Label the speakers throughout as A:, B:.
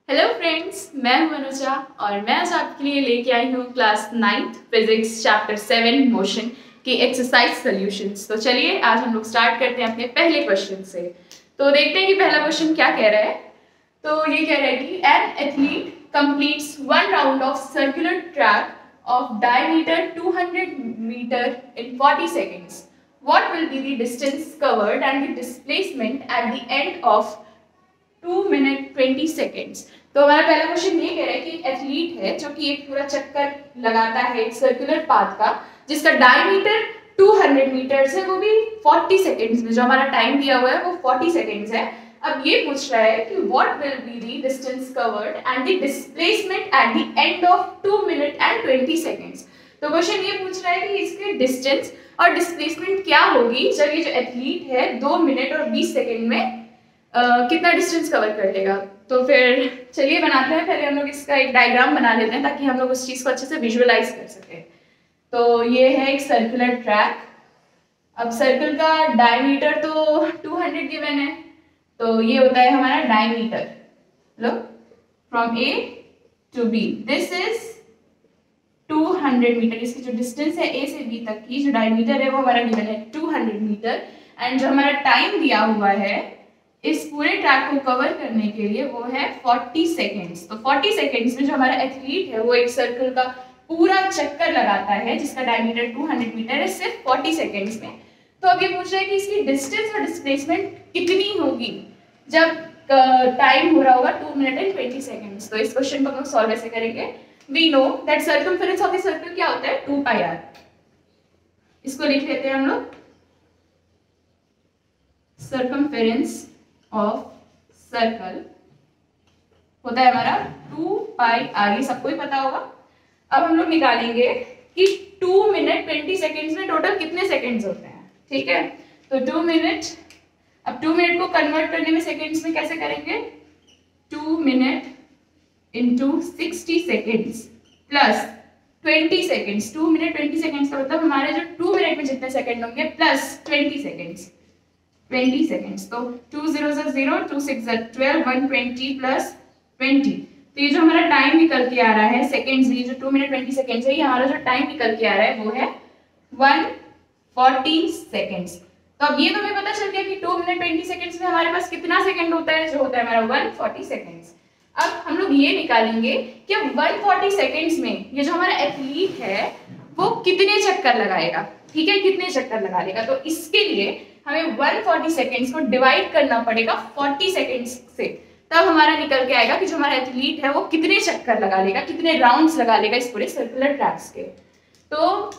A: Hello friends, मैं हूं अनुजा और मैं आज आपके लिए लेके आई हूँ class 9th physics chapter 7 motion की एक्सरसाइज सॉल्यूशंस। तो चलिए आज हम लोग स्टार्ट करते हैं अपने पहले क्वेश्चन से। तो देखते हैं कि पहला क्वेश्चन क्या कह रहा है। तो ये कह रहा है कि an athlete completes one round of circular track of diameter 200 metre in 40 seconds. What will be the distance covered and the displacement at the end of 2 minute 20 seconds. तो हमारा पहला क्वेश्चन ये कह रहा है कि एथलीट है जो कि एक पूरा चक्कर लगाता है एक सर्कुलर पाथ का, जिसका डायमीटर 200 मीटर्स है, वो भी 40 सेकेंड्स में। जो हमारा टाइम दिया हुआ है वो 40 सेकेंड्स है। अब ये पूछ रहा है कि what will be the distance covered and the displacement at the end of 2 minute 20 seconds. तो क्वेश्चन ये पूछ रहा है कि इसके डिस्टेंस और डिस्प्लेसमेंट क्या होगी जब ये जो एथलीट है 2 मिनट और 20 सेकेंड में कितना डिस्टेंस कवर कर लेगा। तो फिर चलिए बनाते हैं। पहले हम लोग इसका एक डायग्राम बना लेते हैं ताकि हम लोग उस चीज़ को अच्छे से विजुअलाइज कर सकें। तो ये है एक सर्कुलर ट्रैक। अब सर्कल का डायमीटर तो 200 गिवन है, तो ये होता है हमारा डायमीटर। लो, from A to B this is 200 metre. इसकी जो डिस्टेंस है ए से बी तक की, जो डायमीटर है वो हमारा गिवन है 200 मीटर। एंड जो हमारा टाइम दिया हुआ है इस पूरे ट्रैक को कवर करने के लिए वो है 40 सेकेंड्स। तो 40 सेकेंड्स में जो हमारा एथलीट है वो एक सर्कल का पूरा चक्कर लगाता है जिसका डायमीटर 200 मीटर है, सिर्फ 40 सेकेंड्स में। तो अब ये पूछ रहा है कि इसकी डिस्टेंस और डिस्प्लेसमेंट कितनी होगी जब टाइम हो रहा होगा 2 मिनट 20 सेकेंड्स। तो इस क्वेश्चन को हम लोग सॉल्व ऐसे करेंगे। We know that circumference of the circle क्या होता है, 2πr। इसको लिख लेते हैं हम लोग, सर्कमफेरेंस ऑफ सर्कल होता है हमारा 2πr। ये सबको ही पता होगा। अब हम लोग निकालेंगे कि 2 मिनट 20 सेकेंड्स में टोटल कितने सेकेंड्स होते हैं। ठीक है, तो 2 मिनट, अब 2 मिनट को कन्वर्ट करने में सेकेंड्स में कैसे करेंगे, 2 minute into 60 seconds plus 20 seconds. 2 minute 20 seconds का मतलब हमारे जो 2 मिनट में जितने सेकेंड होंगे प्लस 20 सेकेंड्स, 20 सेकेंड्स। तो 2 0 0, 2 6 12, 120 प्लस 20। तो ये जो हमारा टाइम निकल के आ रहा है सेकेंड्स, ये जो 2 मिनट 20 सेकेंड्स है, ये हमारा जो टाइम निकल के आ रहा है वो है 140 सेकेंड्स। तो अब ये तो हमें पता चल गया कि 2 मिनट 20 सेकेंड्स में हमारे पास कितना सेकेंड होता है, जो होता है हमारा 140 सेकेंड्स। अब हम लोग ये निकालेंगे कि 140 सेकेंड्स में ये जो हमारा एथलीट है वो कितने चक्कर लगाएगा। ठीक है, कितने चक्कर लगा लेगा। तो इसके लिए हमें 140 सेकेंड्स को डिवाइड करना पड़ेगा 40 सेकेंड्स से, तब हमारा निकल के आएगा कि जो हमारा एथलीट है वो कितने चक्कर लगा लेगा, कितने राउंड्स लगा लेगा इस पूरे सर्कुलर ट्रैक्स के। तो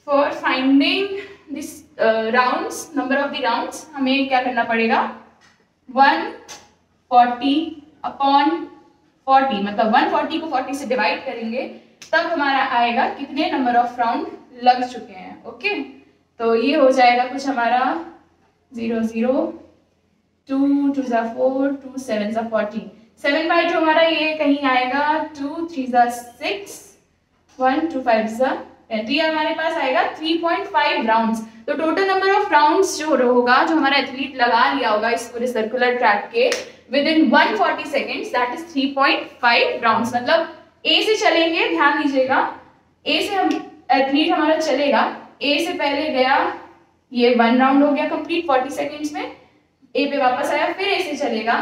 A: for finding this rounds, number of the rounds, हमें क्या करना पड़ेगा, 140 अपॉन 40, मतलब 140 को 40 से डिवाइड करेंगे तब हमारा आएगा कितने नंबर ऑफ राउंड लग चुके हैं। ओके, तो ये हो जाएगा कुछ हमारा 0 0, 2 2 4, 2 7 40, 7 बाई 2 हमारा ये कहीं आएगा 2 3 6, 1 2 5 10। तो ये हमारे पास आएगा 3.5 राउंड्स। तो टोटल नंबर ऑफ राउंड्स जो होगा, जो हमारा एथलीट लगा लिया होगा इस पूरे सर्कुलर ट्रैक के with in 140 seconds, that is 3.5 rounds. मतलब ए से चलेंगे, ध्यान दीजिएगा, ए से हम एथलीट हमारा चलेगा, ए से पहले गया, ये 1 राउंड हो गया कंप्लीट 40 सेकेंड्स में, ए पे वापस आया, फिर ए से चलेगा,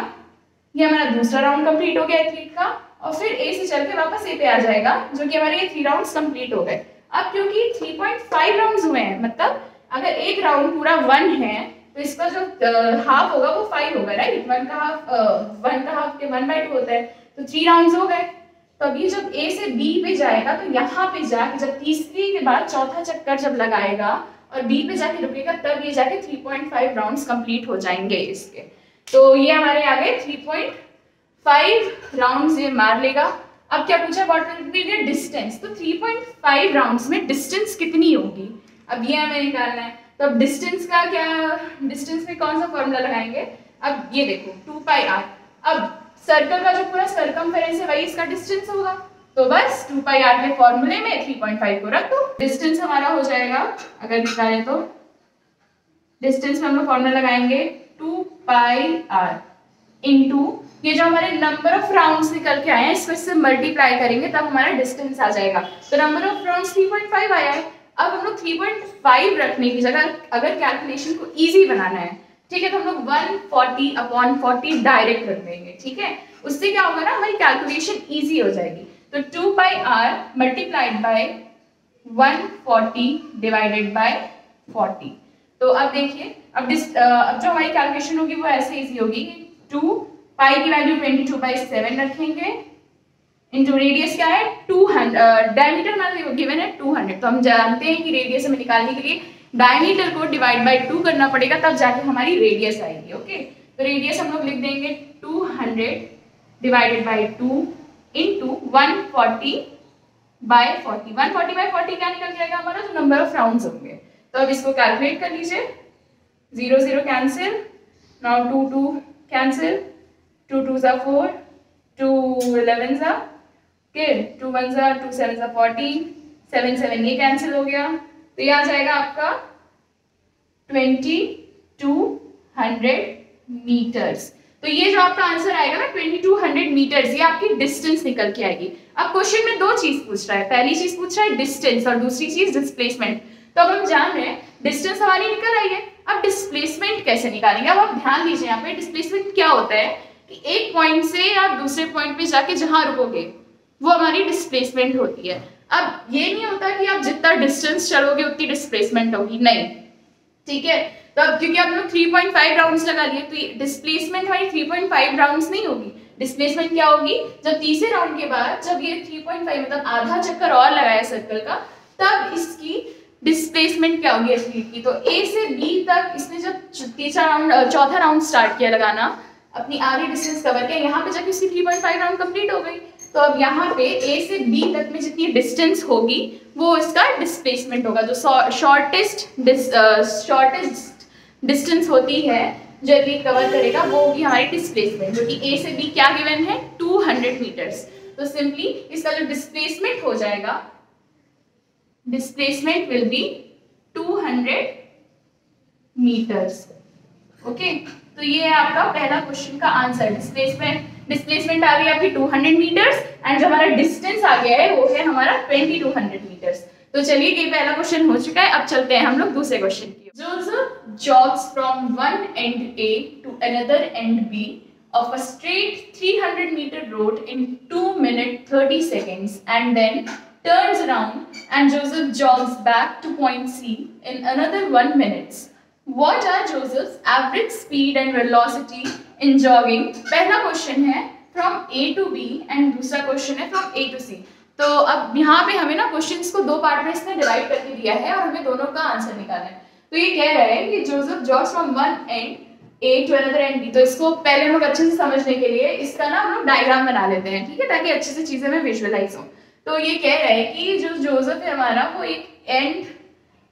A: ये हमारा दूसरा राउंड कंप्लीट हो गया एथलीट का, और फिर ए से चल के वापस ए पे आ जाएगा, जो कि हमारे ये 3 राउंड्स कंप्लीट हो गए। अब क्योंकि 3.5 राउंड्स हुए हैं, मतलब अगर एक राउंड पूरा 1 है तो इसका जो हाफ होगा वो 5 होगा, राइट। 1 का हाफ के 1/2 होता है, तो 3 राउंड्स हो गए। तो अभी जब ए से बी पे जाएगा तो यहाँ पे जाके जब तीसरी के बाद चौथा चक्कर जब लगाएगा और बी पे जाके रुकेगा, तब ये जाके 3.5 राउंड्स कंप्लीट हो जाएंगे इसके। तो ये हमारे आ गए 3.5 राउंड्स ये मार लेगा। अब क्या पूछा, what will be the distance. तो 3.5 राउंड्स में डिस्टेंस कितनी होगी, अब ये हमें निकालना है। तो अब डिस्टेंस का क्या, डिस्टेंस में कौन सा फॉर्मूला लगाएंगे। अब ये देखो 2πr, अब सर्कल का जो पूरा सर्कमफेरेंस है वही इसका डिस्टेंस होगा, तो बस 2πr के फॉर्मूले में 3.5 को रख दो। डिस्टेंस हमारा हो जाएगा, अगर निकालें तो डिस्टेंस में हम लोग फॉर्मूला लगाएंगे 2πr इंटू ये जो हमारे नंबर ऑफ राउंड्स निकल के आए हैं इसको इससे मल्टीप्लाई करेंगे तब हमारा डिस्टेंस आ जाएगा। तो नंबर ऑफ राउंड्स 3.5 आया है। अब हम लोग 3.5 रखने की जगह अगर कैलकुलेशन को इजी बनाना है, ठीक है, तो हम लोग 140/40 डायरेक्ट रख देंगे। ठीक है, उससे क्या होगा ना, हमारी कैलकुलेशन इजी हो जाएगी। तो 2πr multiplied by 140 divided by 40। तो अब देखिए, अब जो हमारी कैलकुलेशन होगी वो ऐसे इजी होगी कि 2 पाई की वैल्यू 22/7 रखेंगे इंटू रेडियस क्या है 200, डायमीटर हमारा गिवन है 200। तो हम जानते हैं कि रेडियस हमें निकालने के लिए डायमीटर को डिवाइड बाय 2 करना पड़ेगा, तब जाके हमारी रेडियस आएगी। ओके, तो रेडियस हम लोग लिख देंगे 200 डिवाइडेड बाय 2 इंटू 140/40। 140/40 क्या निकल जाएगा हमारा, जो नंबर ऑफ राउंड्स होंगे। तो अब इसको कैलकुलेट कर लीजिए, 0 0 कैंसिल, नाउ 2 2 कैंसिल, 2 2 ज़ा 4, 2 11 ज़ा, ओके, 2 1 ज़ा, 2 7 ज़ा 14, 7 7 ये कैंसिल हो गया। तो ये आ जाएगा आपका 2200 मीटर्स। तो ये जो आपका आंसर आएगा ना 2200 मीटर्स, ये आपकी डिस्टेंस निकल के आएगी। अब क्वेश्चन में दो चीज पूछ रहा है, पहली चीज पूछ रहा है डिस्टेंस और दूसरी चीज डिस्प्लेसमेंट। तो अब हम जान रहे हैं डिस्टेंस हमारी निकल आई है, अब डिस्प्लेसमेंट कैसे निकालेंगे। अब आप ध्यान दीजिए, यहाँ पे डिस्प्लेसमेंट क्या होता है कि एक पॉइंट से आप दूसरे पॉइंट पे जाके जहां रुकोगे वो हमारी डिस्प्लेसमेंट होती है। अब ये नहीं होता कि आप जितना डिस्टेंस चलोगे उतनी डिस्प्लेसमेंट होगी, नहीं, ठीक है। तो अब क्योंकि आप लोग 3.5 राउंड्स लगा लिए तो डिस्प्लेसमेंट हमारी 3.5 राउंड्स नहीं होगी, डिस्प्लेसमेंट क्या होगी, जब तीसरे राउंड के बाद जब ये 3.5 मतलब आधा चक्कर और लगाया सर्कल का, तब इसकी डिस्प्लेसमेंट क्या होगी एथलीट की। तो ए से बी तक इसने जब चौथा राउंड स्टार्ट किया लगाना, अपनी आधी डिस्टेंस कवर किया, यहाँ पे जाके इसकी 3.5 राउंड कंप्लीट हो गई। तो अब यहाँ पे ए से बी तक में जितनी डिस्टेंस होगी वो इसका डिस्प्लेसमेंट होगा। जो शॉर्टेस्ट डिस्टेंस होती है जो एथलीट कवर करेगा वो होगी हमारी डिस्प्लेसमेंट, जो कि ए से बी क्या गिवन है 200 मीटर्स। तो सिंपली इसका जो डिस्प्लेसमेंट हो जाएगा, displacement will be 200 metres. Okay, तो ये है आपका पहला क्वेश्चन का आंसर। डिस्प्लेसमेंट आ गई आपकी 200 मीटर्स एंड जो हमारा डिस्टेंस आ गया है वो है हमारा 2200 मीटर्स। तो चलिए ये पहला क्वेश्चन हो चुका है। अब चलते हैं हम लोग दूसरे क्वेश्चन की। Joseph jogs from one end A to another end B of a straight 300-meter road in 2 minutes 30 seconds and then turns around and Joseph jogs back to point C in another 1 minute. What are Joseph's average speed and velocity in jogging? पहला question है from A to B and दूसरा question है from A to C। तो अब यहाँ पे हमें ना क्वेश्चंस को दो पार्ट में इसने डिवाइड करके दिया है और हमें दोनों का आंसर निकालना है। तो ये कह रहा है कि Joseph jogs from one end A to another end B. तो इसको पहले हम लोग अच्छे से समझने के लिए इसका ना हम लोग डायग्राम बना लेते हैं, ठीक है, ताकि अच्छे से चीजें में विजुअलाइज हो। तो ये कह रहा है कि जो जोसेफ है हमारा वो एक एंड,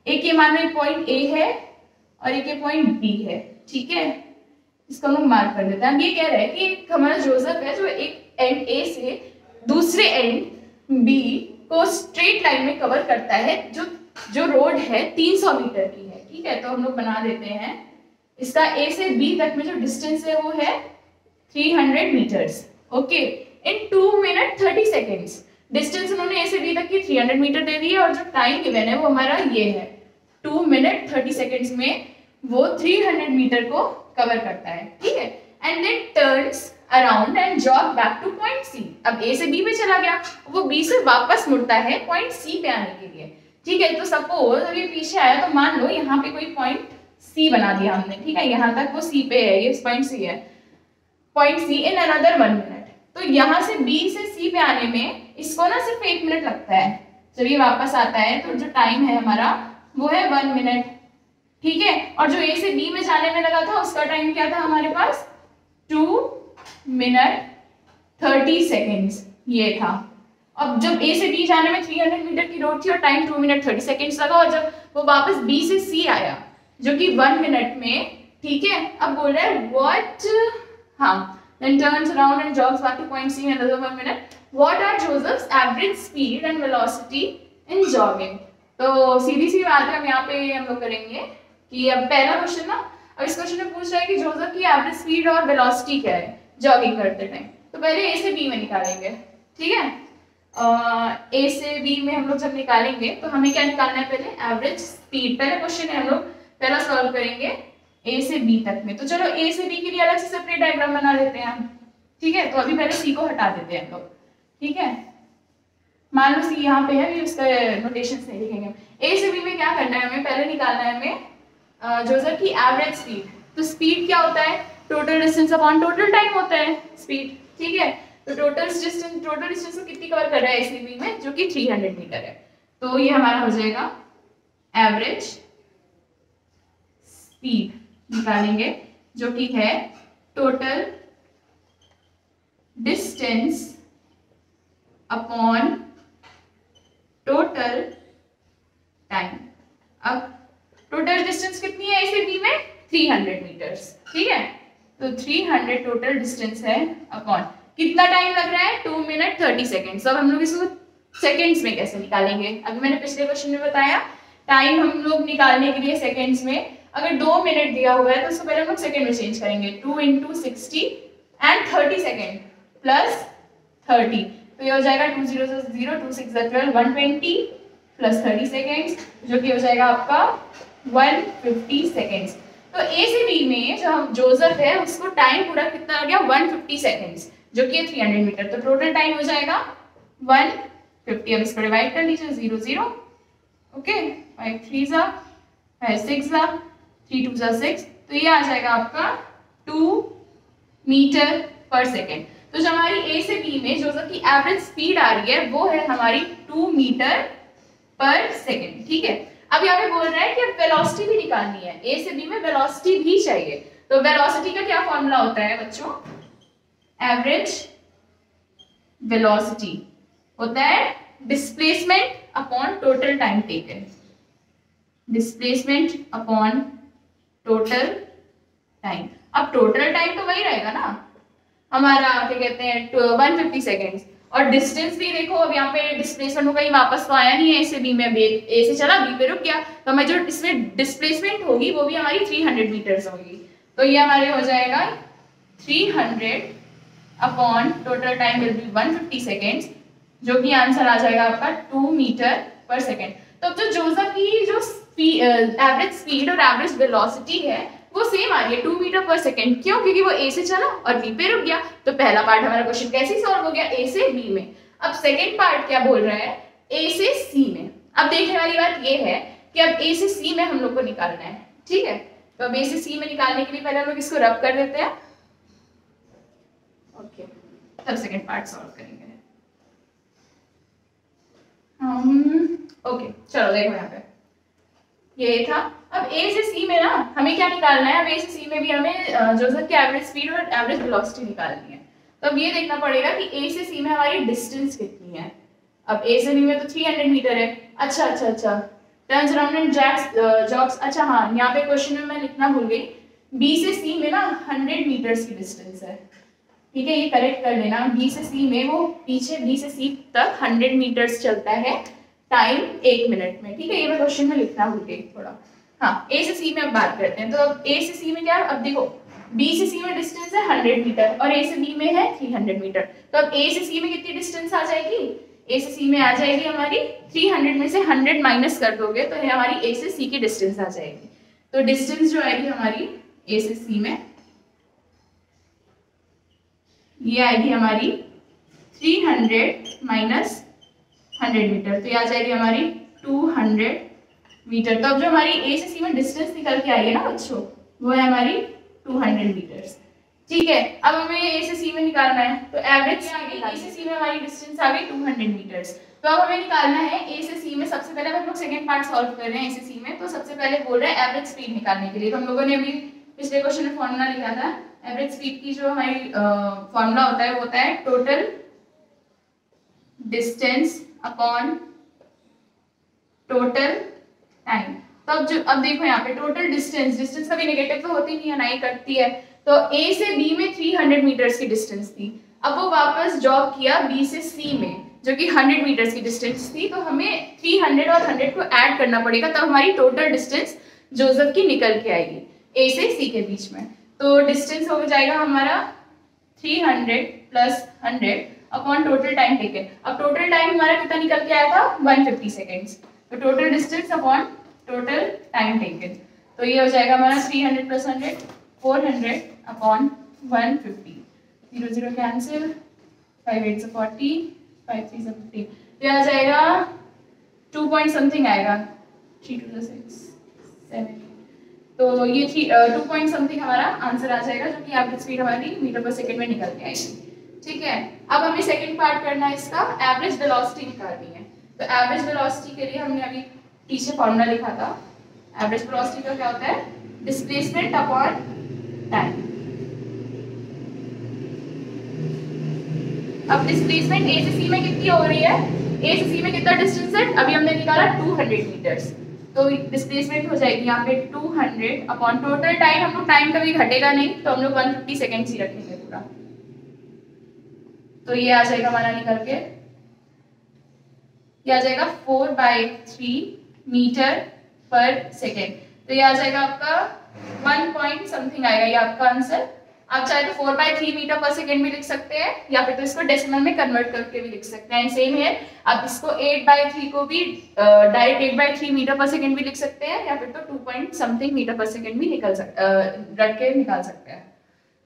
A: एक ये मान लो एक पॉइंट ए है और एक ये पॉइंट बी है, ठीक है, इसको हम लोग मार्क कर देते हैं। अब ये कह रहा है कि हमारा जोसेफ है जो एक एंड ए से दूसरे एंड बी को स्ट्रेट लाइन में कवर करता है। जो रोड है 300 मीटर की है, ठीक है। तो हम लोग बना देते हैं इसका ए से बी तक में जो डिस्टेंस है वो है 300 मीटर्स। ओके, इन 2 मिनट 30 सेकेंड्स डिस्टेंस उन्होंने ए से बी तक की 300 मीटर दे दी है और जो टाइम गिवन है वो हमारा ये है 2 मिनट 30 सेकेंड्स में वो 300 मीटर को कवर करता है, ठीक है। And then turns around and jog back to point C. अब ए से बी पे चला गया, वो बी से वापस मुड़ता है पॉइंट सी पे आने के लिए, ठीक है। तो सपोज अभी पीछे आया तो मान लो यहाँ पे कोई पॉइंट सी बना दिया हमने, ठीक है, यहाँ तक वो सी पे है, ये पॉइंट सी है, point C in another 1 minute. तो यहाँ से बी से सी पे आने में इसको ना सिर्फ 1 मिनट लगता है। जब ये वापस आता है तो जो टाइम है हमारा वो है 1 मिनट, ठीक है। और जो ए से बी में जाने में लगा था उसका टाइम क्या था हमारे पास 2 मिनट 30 सेकेंड्स ये था। अब जब ए से बी जाने में 300 मीटर की रोड थी और टाइम 2 मिनट 30 सेकेंड्स लगा, और जब वो वापस बी से सी आया जो कि 1 मिनट में, ठीक है। अब बोल रहा है व्हाट, हाँ, then turns around and jogs back to point C in another 1 minute. What are Joseph's average speed and velocity in jogging? तो सीधी सी बात है, हम यहाँ पे हम लोग करेंगे कि अब पहला क्वेश्चन ना, अब इस क्वेश्चन में पूछ रहा है कि जोसेफ की एवरेज स्पीड और वेलोसिटी क्या है। जॉगिंग करते टाइम। तो पहले ए से बी में निकालेंगे, ठीक है। ए से बी में हम लोग जब निकालेंगे तो हमें क्या निकालना है, पहले एवरेज स्पीड। पहले क्वेश्चन है हम लोग पहला सॉल्व करेंगे ए से बी तक में। तो चलो ए से बी के लिए अलग से सेपरेट डायग्राम बना लेते हैं हम, ठीक है। तो अभी पहले सी को हटा देते हैं हम लोग, ठीक है। मान लो सी यहाँ पे है, उसका नोटेशन से लिखेंगे। ए से बी में क्या करना है हमें, पहले निकालना है हमें जोसेफ की एवरेज स्पीड। तो स्पीड क्या होता है, total distance upon total time होता है स्पीड, ठीक है। तो टोटल डिस्टेंस को कितनी कवर कर रहा है ए से बी में, जो कि 300 मीटर है। तो ये हमारा हो जाएगा एवरेज स्पीड निकालेंगे, जो कि है total distance upon total time. अब टोटल डिस्टेंस कितनी है ए से बी में, 300 मीटर्स, ठीक है। तो 300 टोटल डिस्टेंस है अपॉन कितना टाइम लग रहा है, 2 मिनट 30 सेकेंड्स। अब हम लोग इसको सेकेंड्स में कैसे निकालेंगे, अभी मैंने पिछले क्वेश्चन में बताया टाइम हम लोग निकालने के लिए सेकेंड्स में, अगर 2 मिनट दिया हुआ है तो उसको पहले हम लोग सेकेंड में चेंज करेंगे। 2 × 60 एंड 30 सेकेंड प्लस 30, तो ये हो जाएगा 2 0 0 2 6 12 120 प्लस 30 सेकेंड्स, जो कि हो जाएगा आपका 150 सेकेंड्स। तो ए से बी में जो जोसेफ है उसको टाइम पूरा कितना आ गया, 150 सेकेंड्स, जो कि 300 मीटर। तो टोटल टाइम हो जाएगा 150। अब इसको डिवाइड कर लीजिए 0 0, ओके। 5 3 5 6 3 2 6, तो ये आ जाएगा आपका 2 मीटर पर सेकेंड। तो जो हमारी ए से बी में जो की एवरेज स्पीड आ रही है वो है हमारी 2 मीटर पर सेकेंड, ठीक है। अब यहाँ पे बोल रहा है कि अब वेलोसिटी भी निकालनी है, ए से बी में वेलोसिटी भी चाहिए। तो वेलोसिटी का क्या फॉर्मूला होता है बच्चों, एवरेज वेलोसिटी होता है displacement upon total time taken, displacement upon total time. अब टोटल टाइम तो वही रहेगा ना हमारा, क्या कहते हैं 150 सेकेंड्स, और डिस्टेंस भी देखो अब यहाँ पे डिस्प्लेसमेंट हो गई, वापस तो आया नहीं है ए से बी में, ए से चला बी पे रुक गया, तो हमें जो इसमें डिस्प्लेसमेंट होगी वो भी हमारी 300 मीटर्स होगी। तो ये हमारे हो जाएगा 300 upon total time will be 150 seconds, जो कि आंसर आ जाएगा आपका 2 मीटर पर सेकेंड। तो जो जोसेफ की जो एवरेज स्पीड और एवरेज वेलोसिटी है वो सेम आ रही है 2 मीटर पर सेकेंड। क्यों, क्योंकि वो ए से चला और बी पे रुक गया। तो पहला पार्ट हमारा क्वेश्चन कैसे सॉल्व हो गया, ए से बी में। अब सेकेंड पार्ट क्या बोल रहा है, ए से सी में। अब देखने वाली बात ये है कि अब ए से सी में हम लोग को निकालना है, ठीक है। तो अब ए से सी में निकालने के लिए पहले हम लोग इसको रब कर देते हैं, ओके, तब सेकेंड पार्ट सॉल्व करेंगे। ओके चलो देखो यहाँ पे ये था। अब ए से सी में ना हमें क्या निकालना है, अब ए से सी में भी हमें जोसेफ की एवरेज स्पीड और एवरेज वेलोसिटी निकालनी है। तो अब ये देखना पड़ेगा कि ए से सी में हमारी डिस्टेंस कितनी है। अब ए से बी में तो 300 मीटर है। अच्छा टर्न्स अराउंड एंड जॉग्स, अच्छा हाँ यहाँ पे क्वेश्चन में मैं लिखना भूल गई, बी से सी में ना 100 मीटर्स की डिस्टेंस है, ठीक है, ये करेक्ट कर लेना। बी से सी में वो पीछे बी से सी तक 100 मीटर्स चलता है, टाइम 1 मिनट में, ठीक है। ये मैं क्वेश्चन में लिखना भूल गई थोड़ा। हाँ ए से सी में अब बात करते हैं। तो अब ए से सी में क्या, अब देखो बी से सी में डिस्टेंस है 100 मीटर और ए से बी में है 300 मीटर। तो अब ए से सी में कितनी डिस्टेंस आ जाएगी, ए से सी में आ जाएगी हमारी 300 में से 100 माइनस कर दोगे तो है हमारी ए से सी की डिस्टेंस आ जाएगी। तो डिस्टेंस जो आएगी हमारी ए से सी में ये आएगी हमारी 300 माइनस 100 मीटर, तो ये आ जाएगी हमारी 200 मीटर। तो अब जो हमारी ए से सी में डिस्टेंस निकल के आई है ना बच्चों, वो है हमारी 200 मीटर्स, ठीक है। अब हमें ए से सी में निकालना है, तो एवरेज आ गई, ए से सी में हमारी डिस्टेंस आ गई 200 मीटर्स। तो अब हमें निकालना है ए से सी में, सबसे पहले हम लोग सेकंड पार्ट सॉल्व कर रहे हैं ए से सी में। तो सबसे पहले बोल रहे हैं एवरेज स्पीड निकालने के लिए। तो हम लोगों ने अभी पिछले क्वेश्चन में फॉर्मूला लिखा था, एवरेज स्पीड की जो हमारी फॉर्मूला होता है वो होता है total distance upon total time. तो अब देखो यहाँ पे टोटल डिस्टेंस कभी नेगेटिव तो होती नहीं है, ना ही कटती है। तो ए से बी में 300 मीटर्स की डिस्टेंस थी, अब वो वापस जॉब किया बी से सी में जो कि 100 मीटर्स की डिस्टेंस थी। तो हमें 300 और 100 को ऐड करना पड़ेगा, तब हमारी टोटल डिस्टेंस जोसेफ की निकल के आएगी ए से सी के बीच में। तो डिस्टेंस हो जाएगा हमारा 300 plus 100 upon total time taken. अब टोटल टाइम हमारा कितना निकल के आया था 150 सेकेंड्स, तो total distance upon total time taken, तो ये हो जाएगा हमारा 300 प्लस 100 400 अपॉन 150, 0 0 कैंसिल, 5 8 से 40, 5 3 से 50, ये आ जाएगा 2 पॉइंट समथिंग आएगा, 3 2 6 7, तो ये 2 पॉइंट समथिंग हमारा आंसर आ जाएगा, जो कि एवरेज स्पीड हमारी मीटर पर सेकंड में निकल के आएगी। ठीक है, अब हमें सेकंड पार्ट करना है, इसका एवरेज वेलोसिटी निकालनी है। तो एवरेज वेलोसिटी के लिए हमने अभी पीछे फॉर्मूला लिखा था। एवरेज वेलोसिटी का क्या होता है, डिस्प्लेसमेंट अपॉन टाइम। अब डिस्प्लेसमेंट ए से सी में कितनी हो रही है, ए से सी में कितना डिस्टेंस है, अभी हमने निकाला 200 मीटर्स, तो डिस्प्लेसमेंट हो जाएगी यहाँ पे 200 अपॉन टोटल टाइम, हम लोग टाइम कभी घटेगा नहीं, तो हम लोग 150 सेकेंड्स ही रखेंगे पूरा, तो ये आ जाएगा हमारा निकल के, ये आ जाएगा 4/3 मीटर पर सेकेंड, तो ये आ जाएगा आपका 1 पॉइंट समथिंग आएगा ये आपका आंसर। आप चाहे तो 4/3 मीटर पर सेकेंड भी लिख सकते हैं, या फिर तो इसको डेसिमल में कन्वर्ट करके भी लिख सकते हैं, एंड सेम है आप इसको 8/3 को भी डायरेक्ट 8/3 मीटर पर सेकेंड भी लिख सकते हैं, या फिर तो 2 point something metre per second भी रख के निकाल सकते हैं।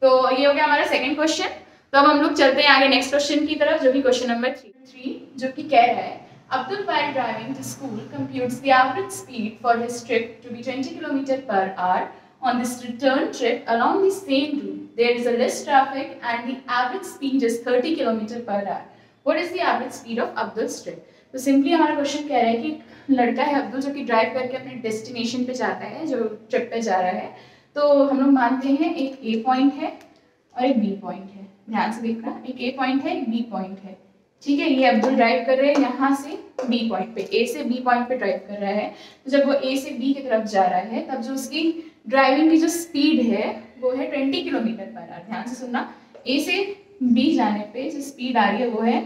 A: तो ये हो गया हमारा सेकंड क्वेश्चन। तो अब हम लोग चलते हैं आगे नेक्स्ट क्वेश्चन की तरफ, जो कि क्वेश्चन नंबर 3, जो कि कह रहा है Abdul while driving to school computes the average speed for his trip to be 20 km per hour. On this return trip along the same route, there is a less traffic and the average speed is 30 km per hour. What is the average speed of Abdul's trip? तो simply हमारा question कह रहा है कि लड़का है अब्दुल जो कि ड्राइव करके अपने डेस्टिनेशन पे जाता है, जो ट्रिप पे जा रहा है, तो हम लोग मानते हैं एक ए पॉइंट है और एक बी पॉइंट है, ध्यान से देखना, एक ए पॉइंट है एक बी पॉइंट है। ठीक है, ये अब्दुल ड्राइव कर रहे हैं यहाँ से बी पॉइंट पे, ए से बी पॉइंट पे ड्राइव कर रहा है, तो जब वो ए से बी की तरफ जा रहा है तब जो उसकी ड्राइविंग की जो स्पीड है वो है 20 किलोमीटर पर आवर। ध्यान से सुनना, ए से बी जाने पे जो स्पीड आ रही है वो है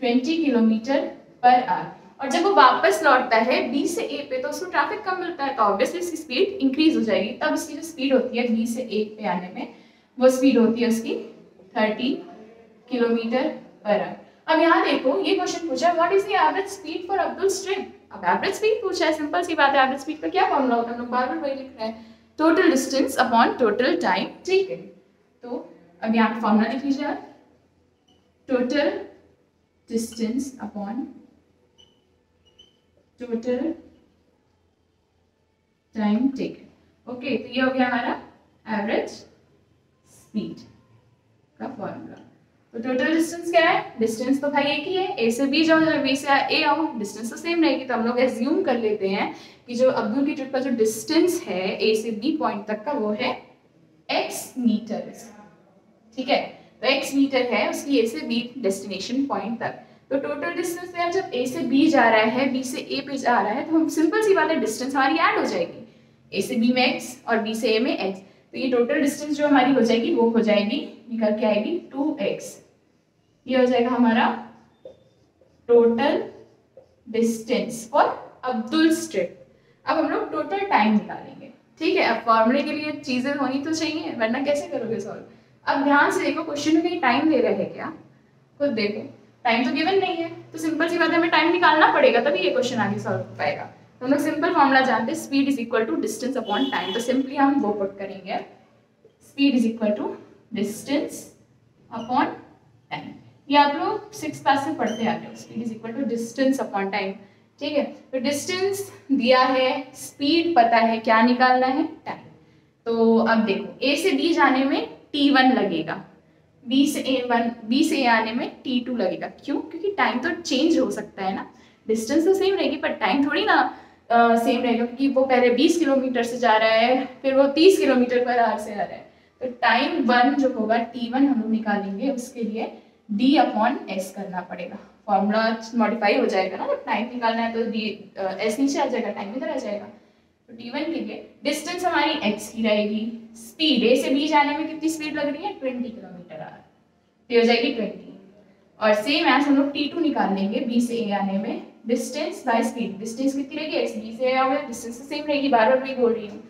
A: 20 किलोमीटर पर आवर, और जब वो वापस लौटता है बी से ए पे तो उसको ट्रैफिक कम मिलता है, तो ऑब्वियसली इसकी स्पीड इंक्रीज हो जाएगी, तब उसकी जो स्पीड होती है बी से ए पे आने में वो स्पीड होती है उसकी 30 किलोमीटर पर आवर। अब यहाँ देखो ये क्वेश्चन पूछा what is the average speed for Abdul's trip. अब एवरेज स्पीड पूछा है, सिंपल सी बात है, एवरेज स्पीड का क्या फॉर्मूला होता है, हम लोग बार बार वही लिख रहे हैं, total distance upon total time taken. तो अब यहाँ पे फॉर्मूला लिख लीजिए आप, total distance upon total time taken. Okay, तो ये हो गया हमारा एवरेज स्पीड का फॉर्मूला। तो टोटल डिस्टेंस क्या है, डिस्टेंस तो भाई एक ही है, ए से बी जाओ या बी से ए आओ, डिस्टेंस तो सेम रहेगी, तो हम लोग एज्यूम कर लेते हैं कि जो अब्दुल की ट्रिप का जो डिस्टेंस है ए से बी पॉइंट तक का वो है x मीटर। ठीक है, तो x मीटर है उसकी ए से बी डेस्टिनेशन पॉइंट तक, तो टोटल डिस्टेंस में जब ए से बी जा रहा है बी से ए पे जा रहा है, तो हम सिंपल सी बात है डिस्टेंस हमारी ऐड हो जाएगी, ए से बी में x और बी से ए में x, तो ये टोटल डिस्टेंस जो हमारी हो जाएगी वो हो जाएगी, निकल के आएगी 2x। ये हो जाएगा हमारा total distance for Abdul's trip. अब हम लोग टोटल टाइम निकालेंगे। ठीक है, अब फॉर्मूले के लिए चीजें होनी तो चाहिए, वरना कैसे करोगे सॉल्व। अब ध्यान से देखो क्वेश्चन में कहीं टाइम दे रहे हैं क्या, खुद देखो, टाइम तो गिवन नहीं है, तो सिंपल सी बात है हमें टाइम निकालना पड़ेगा तभी ये क्वेश्चन आगे सॉल्व हो पाएगा। तो हम लोग सिंपल फॉर्मूला जानते हैं, speed is equal to distance upon time, तो सिंपली हम वो पुट करेंगे, speed is equal to distance upon time. ये आप लोग 6th क्लास से पढ़ते आते हो, speed is equal to distance upon time. ठीक है, तो डिस्टेंस दिया है, स्पीड पता है, क्या निकालना है, टाइम। तो अब देखो ए से बी जाने में t1 लगेगा, बी से ए आने में t2 लगेगा। क्यों? क्योंकि टाइम तो चेंज हो सकता है ना, डिस्टेंस तो सेम रहेगी पर टाइम थोड़ी ना सेम रहेगा, क्योंकि वो पहले 20 किलोमीटर से जा रहा है फिर वो 30 किलोमीटर पर आवर से आ रहा है, तो टाइम 1 जो होगा t1 हम लोग निकालेंगे, उसके लिए d अपॉन एस करना पड़ेगा, फॉर्मूला मॉडिफाई हो जाएगा ना, जब टाइम निकालना है तो d एस नीचे आ जाएगा, टाइम इधर आ जाएगा। तो t1 के लिए डिस्टेंस हमारी x की रहेगी, स्पीड ए से बी जाने में कितनी स्पीड लग रही है 20 किलोमीटर आवर, तो हो जाएगी 20, और सेम एज हम लोग t2 निकाल लेंगे बी से ए आने में, डिस्टेंस बाय स्पीड, डिस्टेंस कितनी रहेगी x, बी से ए आओगे डिस्टेंस तो सेम रहेगी, बार बार भी बोल रही हूँ,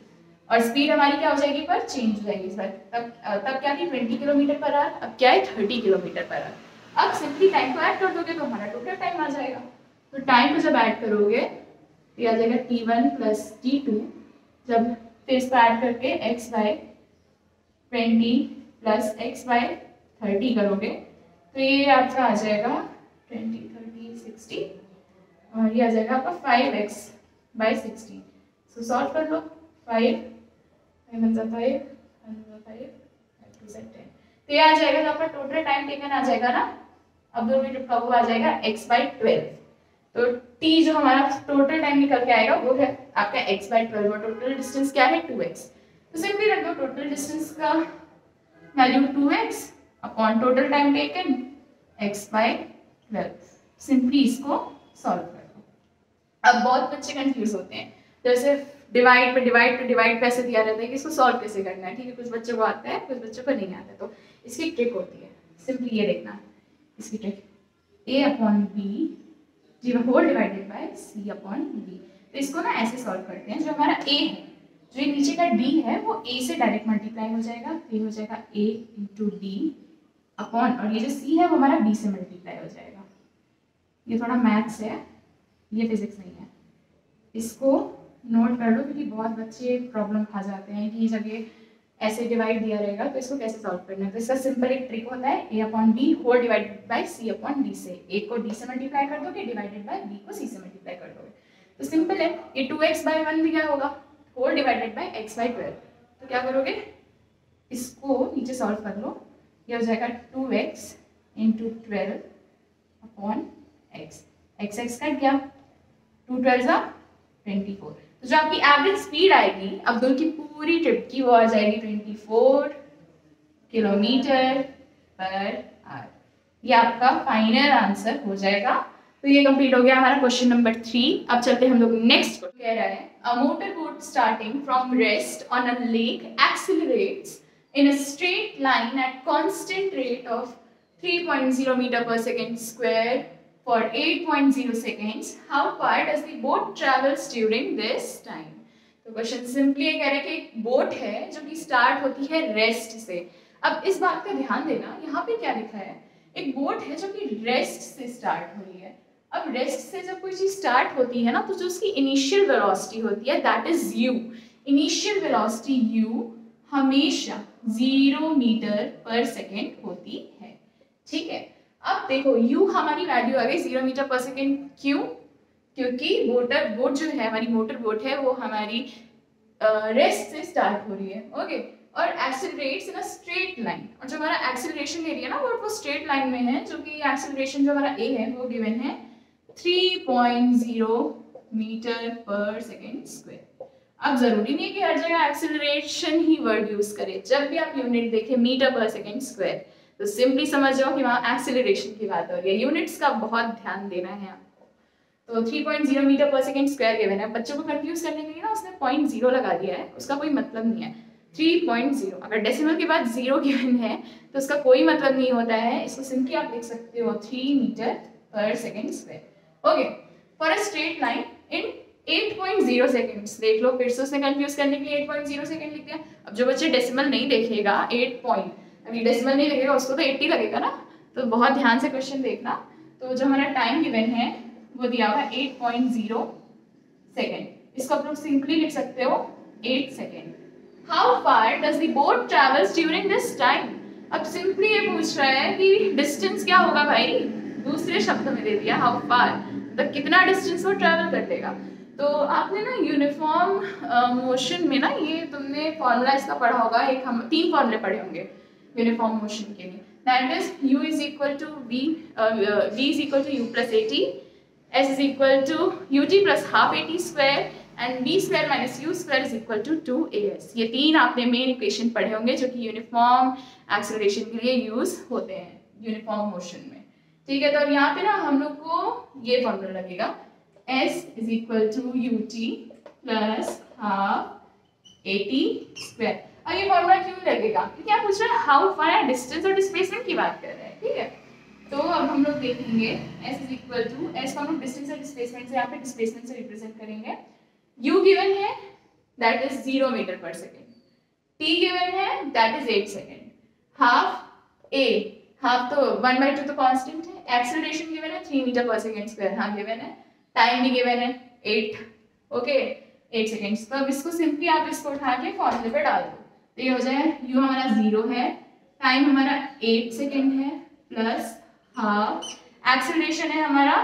A: और स्पीड हमारी क्या हो जाएगी पर चेंज हो जाएगी इस बार। तब क्या थी 20 किलोमीटर पर आवर, अब क्या है 30 किलोमीटर पर आवर। अब सिंपली टाइम को ऐड कर दोगे तो हमारा टोटल टाइम आ जाएगा। तो टाइम को जब ऐड करोगे तो ये आ जाएगा t1 प्लस t2, जब फिर इसको ऐड करके x by 20 plus x by 30 करोगे तो ये आपका आ जाएगा 20 30 60 और ये आ जाएगा आपका 5x बाय 60। सो सॉल्व कर लो। 5 तो ये आ जाएगा, तो आपका टोटल टाइम टेकन आ जाएगा ना ऑब्जर्वेटिव का, वो आ जाएगा x बाय 12। तो t जो हमारा टोटल टाइम निकल के आएगा वो है आपका x बाय 12 और टोटल डिस्टेंस क्या है 2x। तो सिंपली रख दो टोटल डिस्टेंस का value 2x upon total time taken x by 12। Simply इसको सॉल्व कर दो। अब बहुत बच्चे कंफ्यूज होते हैं, जैसे डिवाइड पे ऐसे दिया रहता है कि इसको सॉल्व कैसे करना है। ठीक है, कुछ बच्चों को आता है कुछ बच्चों को नहीं आता है, तो इसकी ट्रिक होती है। सिंपली ये देखना इसकी trick, a upon B whole divided by c upon b। तो इसको ना ऐसे सॉल्व करते हैं, जो हमारा a है, जो ये नीचे का d है वो a से डायरेक्ट मल्टीप्लाई हो जाएगा, तो ये हो जाएगा a इंटू डी अपॉन, और ये जो c है वो हमारा b से मल्टीप्लाई हो जाएगा। ये थोड़ा मैथ्स है, ये फिजिक्स नहीं है, इसको नोट कर लो क्योंकि बहुत बच्चे प्रॉब्लम खा जाते हैं कि जब ये ऐसे डिवाइड दिया रहेगा तो इसको कैसे सॉल्व करना है। तो इसका सिंपल एक ट्रिक होता है, a upon B whole divided by c upon d से। a को d से मल्टीप्लाई कर दोगे, डिवाइडेड बाय b को c से मल्टीप्लाई कर दोगे। तो सिंपल है, ये 2x बाय 1 दिया होगा whole divided by x by 12। तो क्या करोगे, इसको नीचे सॉल्व कर लो, ये हो जाएगा 2x into 12 upon x। x cut गया, 2 12 24। तो जो आपकी एवरेज स्पीड आएगी अब्दुल की पूरी ट्रिप की वो आ जाएगी 24 किलोमीटर पर आवर। ये आपका फाइनल आंसर हो जाएगा। तो ये कंप्लीट हो गया हमारा क्वेश्चन नंबर 3। अब चलते हैं हम लोग नेक्स्ट को। कह रहा है a motor boat starting from rest on a lake accelerates in a straight line at constant rate of 3.0 metre per second square for 8.0 seconds. How far does the boat travels during this time? तो question simply ये कह रहे हैं कि एक boat है जो कि स्टार्ट होती है रेस्ट से। अब इस बात का ध्यान देना, यहाँ पे क्या लिखा है, एक बोट है जो कि रेस्ट से स्टार्ट हो रही है। अब रेस्ट से जब कोई चीज स्टार्ट होती है ना, तो जो उसकी इनिशियल वेलोसिटी होती है that is u। Initial velocity u हमेशा 0 मीटर पर सेकेंड होती है। ठीक है, अब देखो u हमारी वैल्यू आ गई 0 मीटर पर सेकेंड। क्यों? क्योंकि बोट जो है हमारी मोटर बोट है वो हमारी रेस्ट से स्टार्ट हो रही है। ओके, और accelerates in a straight line, और जो हमारा एक्सेलरेशन एरिया ना वो स्ट्रेट लाइन में है, जो कि एक्सेलरेशन जो हमारा a है वो गिवन है 3.0 मीटर पर सेकेंड स्क्वायर। अब जरूरी नहीं है कि हर जगह एक्सेलरेशन ही वर्ड यूज करें, जब भी आप यूनिट देखें मीटर पर सेकेंड स्क्वायर तो सिंपली समझ जाओ कि वहाँ एक्सेलरेशन की बात हो रही है। यूनिट्स का बहुत ध्यान देना है आपको। तो 3.0 metre per second square given है। बच्चों को कंफ्यूज करने के लिए ना उसने 0.0 लगा दिया है, उसका कोई मतलब नहीं है। 3.0 अगर डेसिमल के बाद 0 गिवन है तो उसका कोई मतलब नहीं होता है। इसको सिंपली आप लिख सकते हो 3 metre per second square. Okay, for a straight line in 8.0 seconds. देख लो, फिर से उसने कंफ्यूज करने के लिए 8.0 सेकेंड लिख दिया। अब जो बच्चे डेसिमल नहीं देखेगा, अभी डेसिमल नहीं लगेगा उसको तो 80 लगेगा ना, तो बहुत ध्यान से क्वेश्चन देखना। तो जो हमारा टाइम गिवन है वो दिया हुआ 8.0 सेकेंड, इसको आप लोग सिंपली लिख सकते हो 8 second. How far does the boat travels during this time. अब सिंपली ये पूछ रहा है कि डिस्टेंस क्या होगा भाई, दूसरे शब्द में दे दिया हाउ फार, तो कितना डिस्टेंस वो ट्रैवल कर लेगा। तो आपने ना यूनिफॉर्म मोशन में ना ये तुमने फॉर्मूला इसका पढ़ा होगा, एक हम 3 फॉर्मूले पढ़े होंगे यूनिफॉर्म मोशन के लिए। That is u is equal to v is equal to u plus at, s is equal to ut plus half at square and b square minus u square is equal to 2as। ये 3 आपने main equation पढ़े होंगे जो कि uniform acceleration के लिए use होते हैं यूनिफॉर्म मोशन में। ठीक है, तो अब यहाँ पे ना हम लोग को ये फॉर्मूला लगेगा s is equal to ut plus half at square. अब ये फॉर्मूला क्यों लगेगा, क्योंकि आप पूछ रहे हैं हाउ फार डिस्टेंस और डिस्प्लेसमेंट की बात कर रहे हैं। ठीक है, तो अब हम लोग देखेंगे s is equal to, s को हम लोग डिस्टेंस और डिस्प्लेसमेंट से यहाँ पे डिस्प्लेसमेंट से रिप्रेजेंट करेंगे। u गिवन है that is 0 metre per second. t given है that is 8 second. Half a, half तो 1/2 तो कांस्टेंट है। एक्सेलरेशन गिवन है 3 मीटर पर सेकेंड स्क्वायर, हाँ गिवन है। टाइम भी गिवन है 8, ओके 8 सेकेंड्स। तो अब इसको सिंपली आप इसको उठा के फॉर्मूले पे डाल दो, तो ये हो जाए u हमारा 0 है, टाइम हमारा 8 सेकेंड है प्लस हाफ, एक्सेलरेशन है हमारा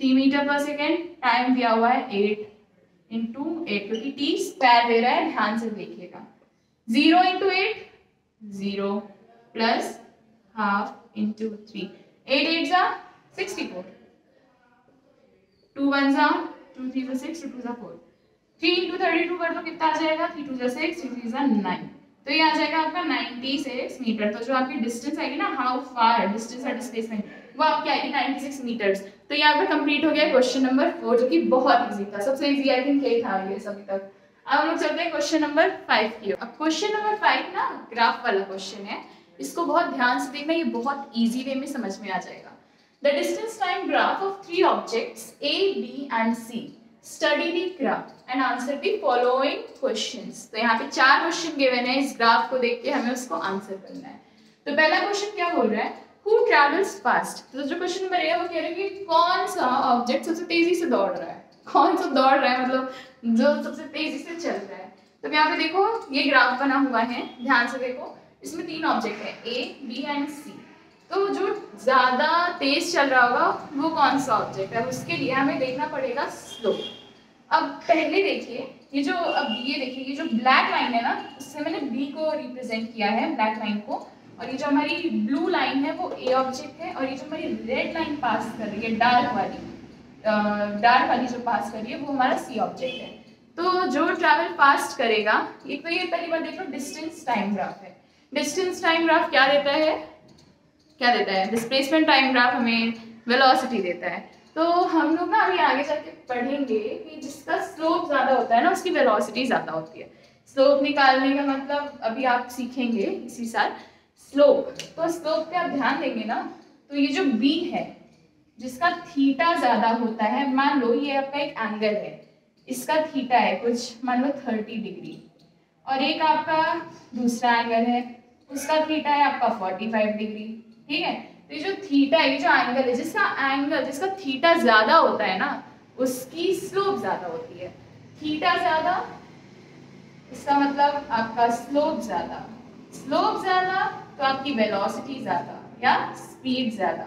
A: 3 मीटर पर सेकेंड, टाइम दिया हुआ है 8 इंटू 8 क्योंकि t स्क्वायर दे रहा है, ध्यान से देखिएगा। 0 इंटू 8 0 प्लस हाफ इंटू 3, 8 8 जा 64, 2 1 जा 2 3 जा 6, 2 2 जा 4, 3 इंटू 32 कर दो कितना आ जाएगा, 3 2 जा 6, 3 3 जा 9, तो ये आ जाएगा आपका 96 मीटर। तो जो आपकी डिस्टेंस आएगी ना, हाउ फार डिस्टेंस और डिस्प्लेसमेंट, वो आपकी आएगी 96 मीटर्स। तो यहाँ पे कंप्लीट हो गया क्वेश्चन नंबर 4, जो कि बहुत इजी था, सबसे इजी आई थिंक यही था ये अभी तक। अब हम लोग चलते हैं क्वेश्चन नंबर 5 की। अब क्वेश्चन नंबर 5 ना ग्राफ वाला क्वेश्चन है, इसको बहुत ध्यान से देखना, ये बहुत इजी वे में समझ में आ जाएगा। The distance time graph of 3 objects A, B and C, study the graph and answer the following questions. तो यहाँ पे 4 क्वेश्चन गिवन है, इस ग्राफ को देख के हमें उसको आंसर करना है। तो पहला क्वेश्चन क्या बोल रहा है, हु ट्रेवल्स फास्ट। तो जो क्वेश्चन नंबर है वो कह रहा है कि कौन सा ऑब्जेक्ट सबसे तेजी से दौड़ रहा है, कौन सा दौड़ रहा है मतलब जो सबसे तेजी से चल रहा है। तो यहाँ पे देखो ये ग्राफ बना हुआ है, ध्यान से देखो, इसमें 3 ऑब्जेक्ट है A, B एंड C। तो जो ज्यादा तेज चल रहा होगा वो कौन सा ऑब्जेक्ट है, उसके लिए हमें देखना पड़ेगा स्लोप। अब पहले देखिए ये जो, अब ये देखिए ये जो ब्लैक लाइन है ना, उससे मैंने B को रिप्रेजेंट किया है, ब्लैक लाइन को, और ये जो हमारी ब्लू लाइन है वो A ऑब्जेक्ट है, और ये जो हमारी रेड लाइन पास कर रही है डार्क वाली जो पास कर रही है वो हमारा C ऑब्जेक्ट है। तो जो ट्रैवल फास्ट करेगा, एक तो ये पहली बार देख लो डिस्टेंस टाइम ग्राफ है। डिस्टेंस टाइम ग्राफ क्या देता है, क्या देता है, डिस्प्लेसमेंट टाइम ग्राफ हमें वेलोसिटी देता है। तो हम लोग ना अभी आगे जाके पढ़ेंगे कि जिसका स्लोप ज्यादा होता है ना उसकी वेलोसिटी ज्यादा होती है। स्लोप निकालने का मतलब अभी आप सीखेंगे इसी साल स्लोप। तो स्लोप पे आप ध्यान देंगे ना, तो ये जो B है जिसका थीटा ज्यादा होता है, मान लो ये आपका एक एंगल है, इसका थीटा है कुछ मान लो 30 डिग्री, और एक आपका दूसरा एंगल है उसका थीटा है आपका 45 डिग्री, ठीक है। तो ये जो थीटा है, ये जो एंगल है, जिसका थीटा ज्यादा होता है ना उसकी स्लोप ज्यादा होती है। थीटा ज्यादा इसका मतलब आपका स्लोप ज्यादा, स्लोप ज्यादा तो आपकी वेलोसिटी ज्यादा या स्पीड ज्यादा,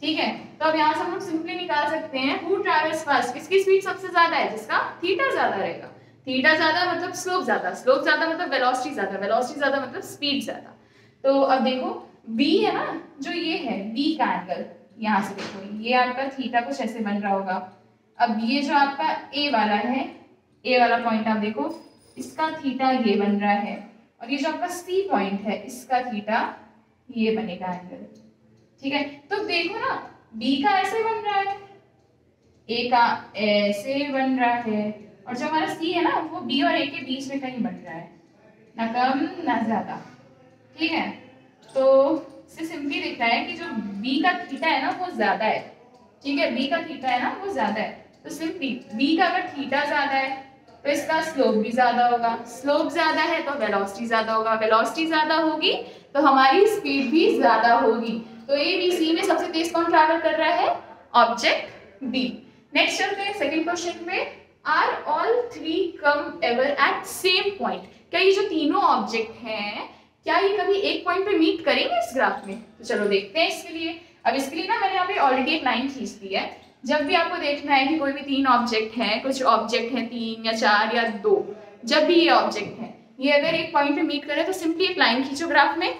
A: ठीक है। तो अब यहाँ से हम लोग सिंपली निकाल सकते हैं हु ट्रैवल्स फास्ट, किसकी स्पीड सबसे ज्यादा है, जिसका थीटा ज्यादा रहेगा। थीटा ज्यादा मतलब स्लोप ज्यादा, स्लोप ज्यादा मतलब वेलोसिटी ज्यादा, वेलोसिटी ज्यादा मतलब स्पीड ज्यादा। तो अब देखो B है ना, जो ये है B का एंगल, यहाँ से देखो ये आपका थीटा कुछ ऐसे बन रहा होगा। अब ये जो आपका A वाला है, A वाला पॉइंट आप देखो, इसका थीटा ये बन रहा है, और ये जो आपका C पॉइंट है इसका थीटा ये बनेगा एंगल, ठीक है। तो देखो ना B का ऐसे बन रहा है, A का ऐसे बन रहा है, और जो हमारा C है ना वो B और A के बीच में कहीं बन रहा है, ना कम ना ज्यादा, ठीक है। तो इससे सिंपली दिख रहा है कि जो B का थीटा है ना वो ज्यादा है, ठीक है, B का थीटा है ना वो ज्यादा है। तो सिंपली B का अगर थीटा ज्यादा है तो इसका स्लोप भी ज्यादा होगा, स्लोप ज्यादा है तो वेलोसिटी ज्यादा होगा, वेलोसिटी ज्यादा होगी तो हमारी स्पीड भी ज्यादा होगी। तो A B C में सबसे तेज कौन ट्रैवल कर रहा है, ऑब्जेक्ट B। नेक्स्ट चलते हैं सेकंड क्वेश्चन पे, are all 3 come ever at same point. क्या ये जो तीनों ऑब्जेक्ट हैं क्या ये कभी एक पॉइंट पे मीट करेंगे इस ग्राफ में? तो चलो देखते हैं इसके लिए। अब इसके लिए ना मैंने यहाँ पे ऑलरेडी एक लाइन खींच दी है। जब भी आपको देखना है कि कोई भी 3 ऑब्जेक्ट हैं, कुछ ऑब्जेक्ट हैं 3 या 4 या 2, जब भी ये ऑब्जेक्ट हैं ये अगर एक पॉइंट पे मीट करे तो सिंपली एक लाइन खींचो ग्राफ में,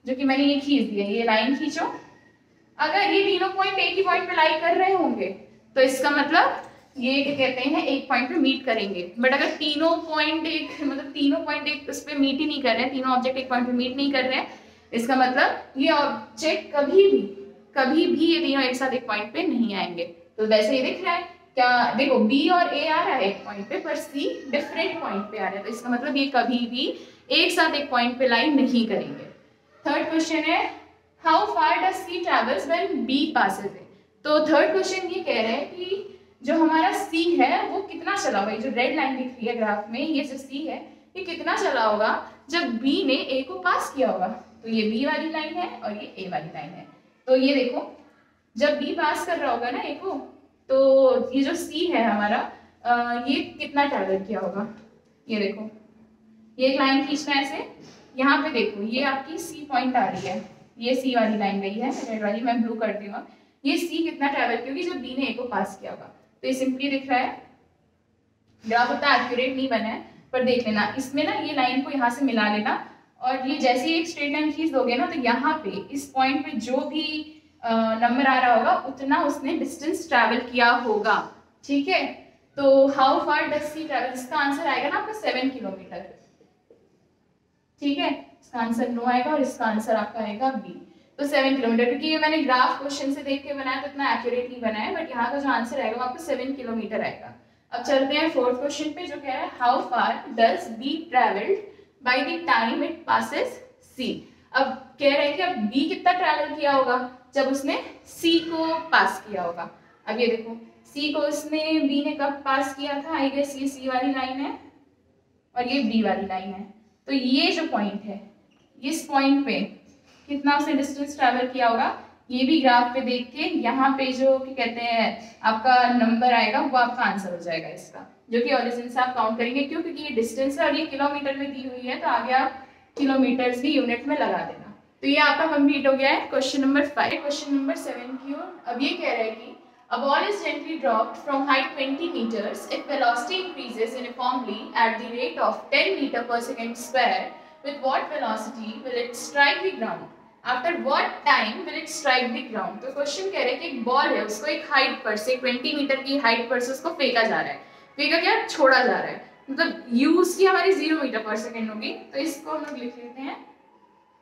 A: जो कि मैंने ये खींच दी है, ये लाइन खींचो। अगर ये तीनों पॉइंट एक ही पॉइंट पे लाई कर रहे होंगे तो इसका मतलब ये क्या कहते हैं एक पॉइंट पे मीट करेंगे। बट अगर तीनों पॉइंट एक उस पे मीट ही नहीं कर रहे हैं, तीनों ऑब्जेक्ट एक पॉइंट पे मीट नहीं कर रहे हैं, इसका मतलब ये ऑब्जेक्ट कभी भी ये तीनों एक साथ एक पॉइंट पे नहीं आएंगे। तो वैसे ये दिख रहा है क्या, देखो B और A आ रहा है एक पॉइंट पे, पर C डिफरेंट पॉइंट पे आ रहा है, तो इसका मतलब ये कभी भी एक साथ एक पॉइंट पे लाई नहीं करेंगे। थर्ड क्वेश्चन है how far does C travels when B passes it. तो थर्ड क्वेश्चन ये कह रहा है कि जो हमारा सी है वो कितना चला होगा, जो रेड लाइन दिख रही है ग्राफ में, ये जो सी है ये कितना चला होगा जब बी ने ए को पास किया होगा। तो ये बी वाली लाइन है और ये ए वाली लाइन है। तो ये देखो जब बी पास कर रहा होगा ना ए को, तो ये जो सी है हमारा ये कितना ट्रैवल किया होगा। ये देखो ये एक लाइन खींचना है ऐसे, यहाँ पे देखो ये आपकी सी पॉइंट आ रही है, ये सी वाली लाइन गई है रेड वाली, मैं ब्लू कर दूंगा। ये सी कितना ट्रैवल की होगी जब बी ने ए को पास किया होगा। तो ये सिंपली दिख रहा है, ग्राफ उतना एक्यूरेट नहीं बना है पर देख लेना इसमें ना, ये लाइन को यहाँ से मिला लेना और ये जैसे ही एक स्ट्रेट लाइन खींच दोगे ना, तो यहाँ पे इस पॉइंट पे जो भी नंबर आ रहा होगा उतना उसने डिस्टेंस ट्रैवल किया होगा। ठीक है, तो how far does she travel, इसका आंसर आएगा ना आपका 7 किलोमीटर। ठीक है, इसका आंसर नो आएगा और इसका आंसर आपका आएगा बी। तो 7 किलोमीटर, क्योंकि ये मैंने ग्राफ क्वेश्चन से देख के बनाया तो इतना एक्यूरेट नहीं बना है, बट यहाँ का जो आंसर आएगा वो आपको 7 किलोमीटर आएगा। अब चलते हैं फोर्थ क्वेश्चन पे, जो कह रहा है how far does B travelled by the time it passes C. अब कह रहे हैं कि अब बी कितना ट्रैवल किया होगा जब उसने सी को पास किया होगा। अब ये देखो सी को उसने बी ने कब पास किया था, आई गेस ये सी वाली लाइन है और ये बी वाली लाइन है। तो ये जो पॉइंट है, इस पॉइंट पे कितना उसने डिस्टेंस ट्रैवल किया होगा, ये भी ग्राफ पे देख के यहाँ पे जो कि कहते हैं आपका नंबर आएगा वो आपका आंसर हो जाएगा इसका, जो कि ओरिजिन से आप काउंट करेंगे। क्यों? क्योंकि ये डिस्टेंस है और ये किलोमीटर में दी हुई है, तो आगे आप किलोमीटर्स भी यूनिट में लगा देना। तो ये आपका कंप्लीट हो गया है क्वेश्चन नंबर 5। क्वेश्चन नंबर 7 की ओर। अब ये कह रहा है कि a ball is gently dropped from height 20 meters if velocity increases uniformly at the rate of 10 meter per second square. With what velocity will it strike the ground? After what time will it strike the ground? तो question कह रहे हैं कि एक ball है, उसको एक height पर से 20 मीटर की हाइट पर से उसको फेंका जा रहा है। फेंका क्या? छोड़ा जा रहा है। मतलब u उसकी हमारी 0 मीटर पर सेकेंड होगी, तो इसको हम लोग लिख लेते हैं,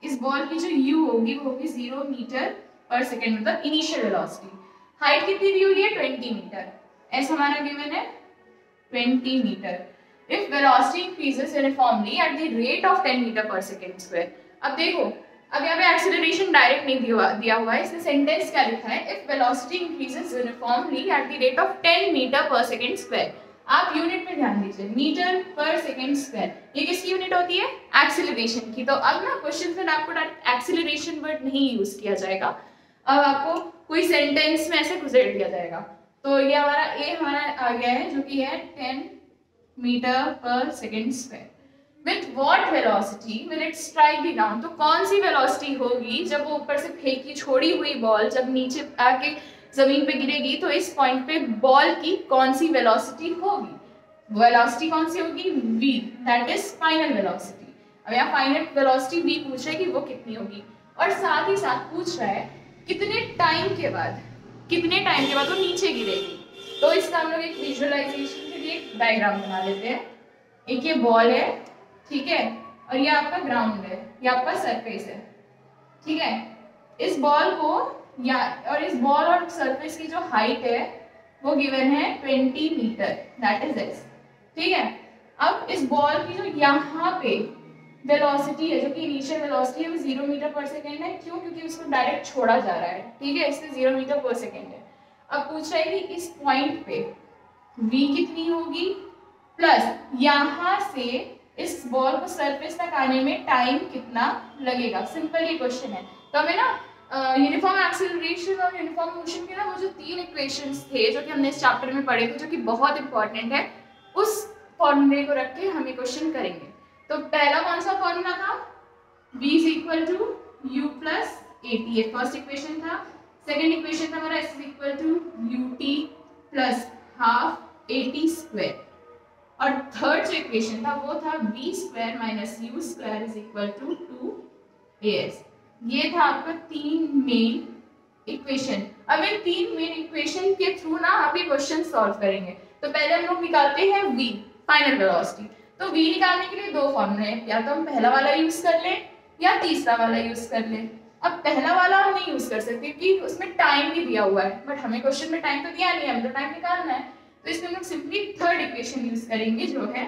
A: इस बॉल की जो u होगी वो होगी 0 मीटर पर सेकेंड, मतलब इनिशियल वेलोसिटी। हाइट कितनी दी हुई है? 20 मीटर। एस हमारा गिवन है 20 metre. If velocity increases uniformly at the rate of 10 metre per second square. अब देखो, अब यहाँ पे एक्सेलरेशन डायरेक्ट नहीं दिया हुआ है, इसने सेंटेंस क्या लिखा है? If velocity increases uniformly at the rate of 10 metre per second square. आप यूनिट में ध्यान दीजिए, मीटर पर सेकेंड स्क्वायर, ये किसकी यूनिट होती है? एक्सेलरेशन की। तो अब ना क्वेश्चन में आपको एक्सेलरेशन वर्ड नहीं यूज किया जाएगा, अब आपको कोई सेंटेंस में ऐसे गुजर दिया जाएगा। तो ये हमारा ए हमारा आ गया है, जो कि है 10 metre per second square. With what velocity will it strike the ground. तो कौन सी वेलोसिटी होगी जब वो ऊपर से फेंकी छोड़ी हुई बॉल जब नीचे आके जमीन पे गिरेगी, तो इस पॉइंट पे बॉल की कौन सी वेलोसिटी होगी? वेलोसिटी कौन सी होगी? v, that is final velocity. अब यहाँ फाइनल वेलोसिटी v पूछ रहा है कि वो कितनी होगी, और साथ ही साथ पूछ रहा है कितने टाइम के बाद वो नीचे गिरेगी। तो इसका हम लोग एक विजुअलाइजेशन के लिए एक डायग्राम बना लेते हैं। एक ये बॉल है, ठीक है, और ये आपका ग्राउंड है, ये आपका सरफेस है, ठीक है। इस बॉल को और इस बॉल और सरफेस की जो हाइट है वो गिवन है 20 मीटर, दैट इज एस, ठीक है। अब इस बॉल की जो यहाँ पे वेलोसिटी है, जो कि इनिशियल वेलोसिटी है, वो 0 मीटर पर सेकेंड है। क्यों? क्योंकि उसको डायरेक्ट छोड़ा जा रहा है, ठीक है, इसलिए 0 मीटर पर सेकेंड है। अब पूछ रहा है कि इस पॉइंट पे v कितनी होगी, प्लस यहाँ से इस बॉल को सरफेस तक आने में टाइम कितना लगेगा। सिंपल ये क्वेश्चन है। तो हमें ना यूनिफॉर्म एक्सेलरेशन और यूनिफॉर्म मोशन के ना वो जो 3 इक्वेशंस थे जो कि हमने इस चैप्टर में पढ़े थे, जो कि बहुत इंपॉर्टेंट है, उस फॉर्मूले को रख के हम ये क्वेश्चन करेंगे। तो पहला कौन सा फॉर्मूला था? v is equal to u plus at, ये फर्स्ट इक्वेशन था। सेकेंड इक्वेशन था हमारा s is equal to ut plus half at square, और थर्ड जो इक्वेशन था वो था v square minus u square is equal to 2as। ये था आपका 3 मेन इक्वेशन। अब इन 3 मेन इक्वेशन के थ्रू ना आप ये क्वेश्चन सॉल्व करेंगे। तो पहले हम लोग निकालते हैं v, फाइनल वेलोसिटी। तो v निकालने के लिए 2 फॉर्मूले हैं, या तो हम पहला वाला यूज कर लें या तीसरा वाला यूज कर लें। अब पहला वाला हम नहीं यूज कर सकते क्योंकि उसमें टाइम भी दिया हुआ है, बट हमें क्वेश्चन में टाइम तो दिया नहीं है, हमें तो टाइम निकालना है। तो इसमें हम लोग सिंपली थर्ड इक्वेशन यूज करेंगे, जो है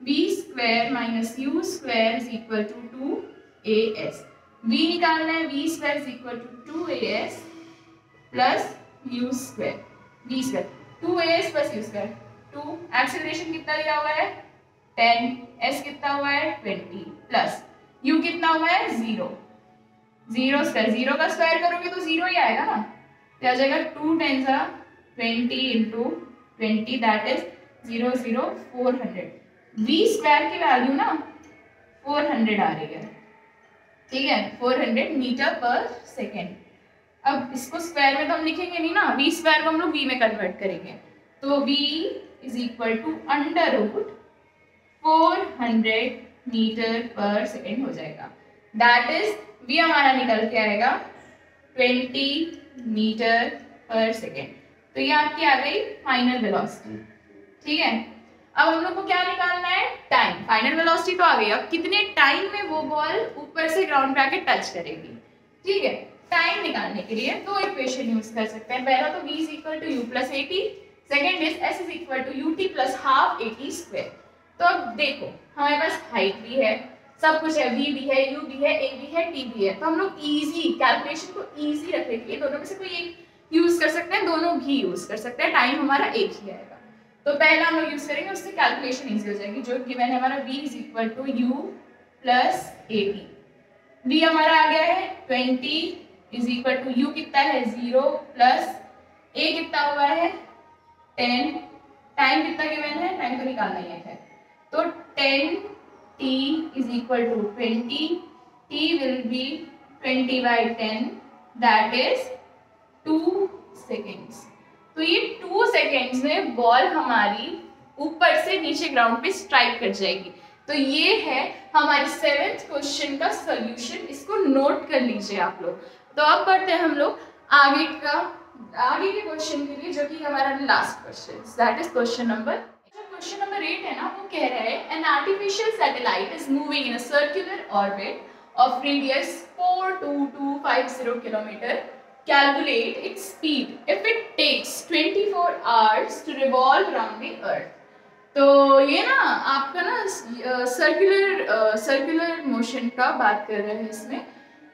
A: v square minus u square is equal to 2as। v निकालना है, v square is equal to 2as plus u square, v square. 2as plus U square 2, acceleration कितना दिया हुआ है 10, s कितना हुआ है 20 प्लस u कितना हुआ है 0, 0 स्क्वायर, 0 का स्क्वायर करोगे तो 0 ही आएगा ना, तो आ जाएगा 2 10 20 into 20 that is 0 0 400। v square की वैल्यू ना 400 आ रही है, ठीक है 400 मीटर पर सेकेंड। अब इसको स्क्वायर में तो हम लिखेंगे नहीं ना, v स्क्वायर को हम लोग v में कन्वर्ट करेंगे, तो v is equal to under root 400 metre per second हो जाएगा, दैट इज v हमारा निकल के आएगा 20 मीटर पर सेकेंड। तो ये आपकी आ गई फाइनल वेलोसिटी, ठीक है। अब हम लोग को क्या निकालना है, टाइम। फाइनल वेलोसिटी तो आ गई, अब कितने टाइम में वो बॉल ऊपर से ग्राउंड पे आके टच करेगी, ठीक है। टाइम निकालने के लिए दो इक्वेशन यूज कर सकते हैं, पहला तो v is equal to U plus A T, second is s is equal to U T plus half A T square. तो अब देखो हमारे पास हाइट भी है, सब कुछ है, v भी है, u भी है, a भी है, t भी है, तो हम लोग इजी कैलकुलेशन को इजी रखने के लिए दोनों में से कोई एक यूज कर सकते हैं, दोनों भी यूज कर सकते हैं, टाइम हमारा एक ही आएगा। तो पहला हम लोग यूज करेंगे, उससे कैलकुलेशन इजी हो जाएगी, जो गिवन है हमारा v is equal to U plus A T. v हमारा आ गया है 20 इज इक्वल टू u कितना है 0 प्लस a कितना हुआ है 10, टाइम कितना गिवन है, टाइम तो निकालना ही है, तो 10 t is equal to 20, t will be 20 by 10 that is 2 seconds. तो ये 2 सेकेंड्स में बॉल हमारी ऊपर से नीचे ग्राउंड पे स्ट्राइक कर जाएगी। तो ये है हमारे 7th क्वेश्चन का सॉल्यूशन, इसको नोट कर लीजिए आप लोग। तो अब बढ़ते हैं हम लोग आगे के क्वेश्चन के लिए, जो कि हमारा last question, that is question number 8 है ना, वो कह रहा है an artificial satellite is moving in a circular orbit of radius 42250 kilometre. Calculate its speed if it takes 24 hours to revolve around the earth। तो ये ना आपका ना सर्कुलर मोशन का बात कर रहे हैं इसमें।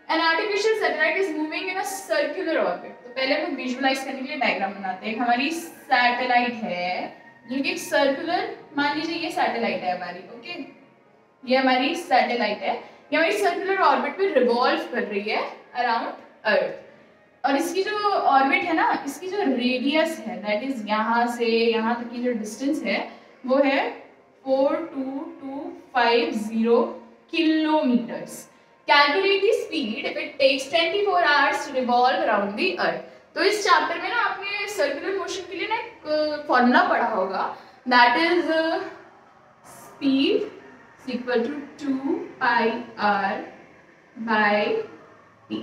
A: An artificial satellite is moving in a circular orbit। तो पहले हम विजुअलाइज करने के लिए डायग्राम बनाते हैं। हमारी सैटेलाइट है जो कि सर्कुलर, मान लीजिए ये सैटेलाइट है हमारी, ओके, ये हमारी सैटेलाइट है, ये हमारी सर्कुलर ऑर्बिट पे रिवॉल्व कर रही है अराउंड अर्थ। और इसकी जो ऑर्बिट है ना, इसकी जो रेडियस है दैट इज यहाँ से यहाँ तक की जो डिस्टेंस है वो है 42250 kilometres. Calculate the speed if it takes 24 hours to revolve around the earth. तो इस चैप्टर में ना आपने सर्कुलर मोशन के लिए ना एक फॉर्मूला पढ़ा होगा, that is speed equal to 2 pi R by T.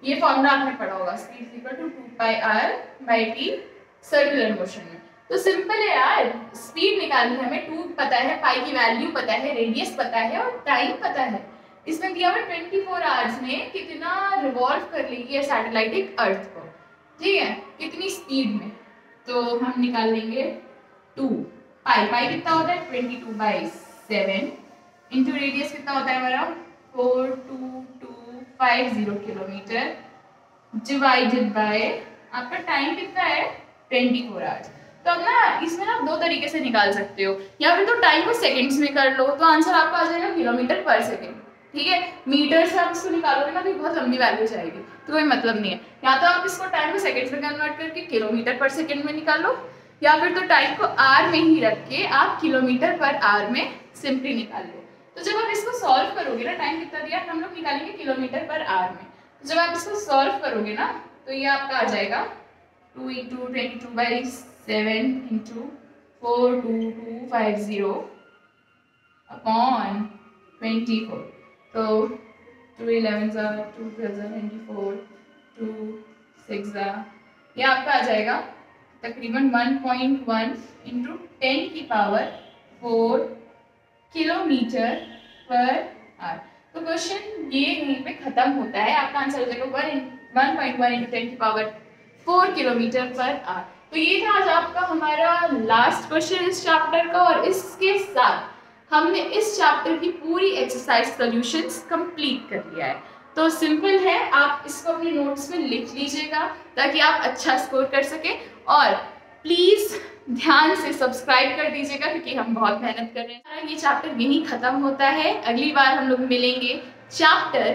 A: ये फॉर्मूला आपने पढ़ा होगा, speed equal to 2 pi R by T circular motion में। तो सिंपल है यार, स्पीड निकालनी है हमें, 2 पता है, पाई की वैल्यू पता है, रेडियस पता है और टाइम पता है। इसमें दिया हुआ 24 आवर्स में कितना रिवॉल्व कर लेगी ये सैटेलाइट एक अर्थ को, ठीक है, कितनी स्पीड में। तो हम निकाल लेंगे 2 पाई, पाई कितना होता है 22/7 इंटू रेडियस कितना होता है हमारा 42250 किलोमीटर डिवाइडेड बाय आपका टाइम कितना है 24 आवर्स। तो अब ना इसमें ना दो तरीके से निकाल सकते हो, या फिर तो टाइम को सेकंड्स में कर लो, तो आंसर आपका आ जाएगा किलोमीटर पर सेकंड, ठीक है। मीटर से आप इसको निकालोगे ना तो बहुत लंबी वैल्यू जाएगी, तो कोई मतलब नहीं है। या तो आप इसको टाइम को सेकंड्स में कन्वर्ट करके किलोमीटर पर सेकंड में निकाल लो, या फिर तो टाइम को आर में ही रख के आप किलोमीटर पर आवर में सिंपली निकाल लो। तो जब आप इसको सॉल्व करोगे ना, टाइम कितना दिया हम लोग निकालेंगे किलोमीटर पर आवर में, तो जब आप इसको सॉल्व करोगे ना तो ये आपका आ जाएगा 2 × 22/7 × 42250 अपॉन 24। तो 2 11s are 2 24 2 6 ये आपका आ जाएगा तकरीबन 1.1 × 10⁴ किलोमीटर पर आवर। तो क्वेश्चन ये यहीं पे खत्म होता है, आपका आंसर हो जाएगा 1.1 × 10⁴ किलोमीटर पर आवर। तो ये था आज आपका हमारा लास्ट क्वेश्चन इस चैप्टर का, और इसके साथ हमने इस चैप्टर की पूरी एक्सरसाइज सॉल्यूशंस कंप्लीट कर लिया है। तो सिंपल है, आप इसको अपने नोट्स में लिख लीजिएगा ताकि आप अच्छा स्कोर कर सके। और प्लीज़ ध्यान से सब्सक्राइब कर दीजिएगा क्योंकि हम बहुत मेहनत कर रहे हैं। ये चैप्टर यहीं ख़त्म होता है। अगली बार हम लोग मिलेंगे चैप्टर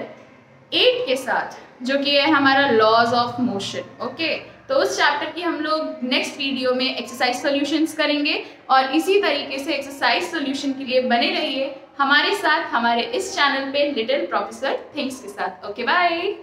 A: 8 के साथ, जो कि है हमारा लॉज ऑफ मोशन। ओके, तो उस चैप्टर की हम लोग नेक्स्ट वीडियो में एक्सरसाइज सॉल्यूशंस करेंगे और इसी तरीके से एक्सरसाइज सॉल्यूशन के लिए बने रहिए हमारे साथ, हमारे इस चैनल पे लिटिल प्रोफेसर थिंग्स के साथ। Okay, bye.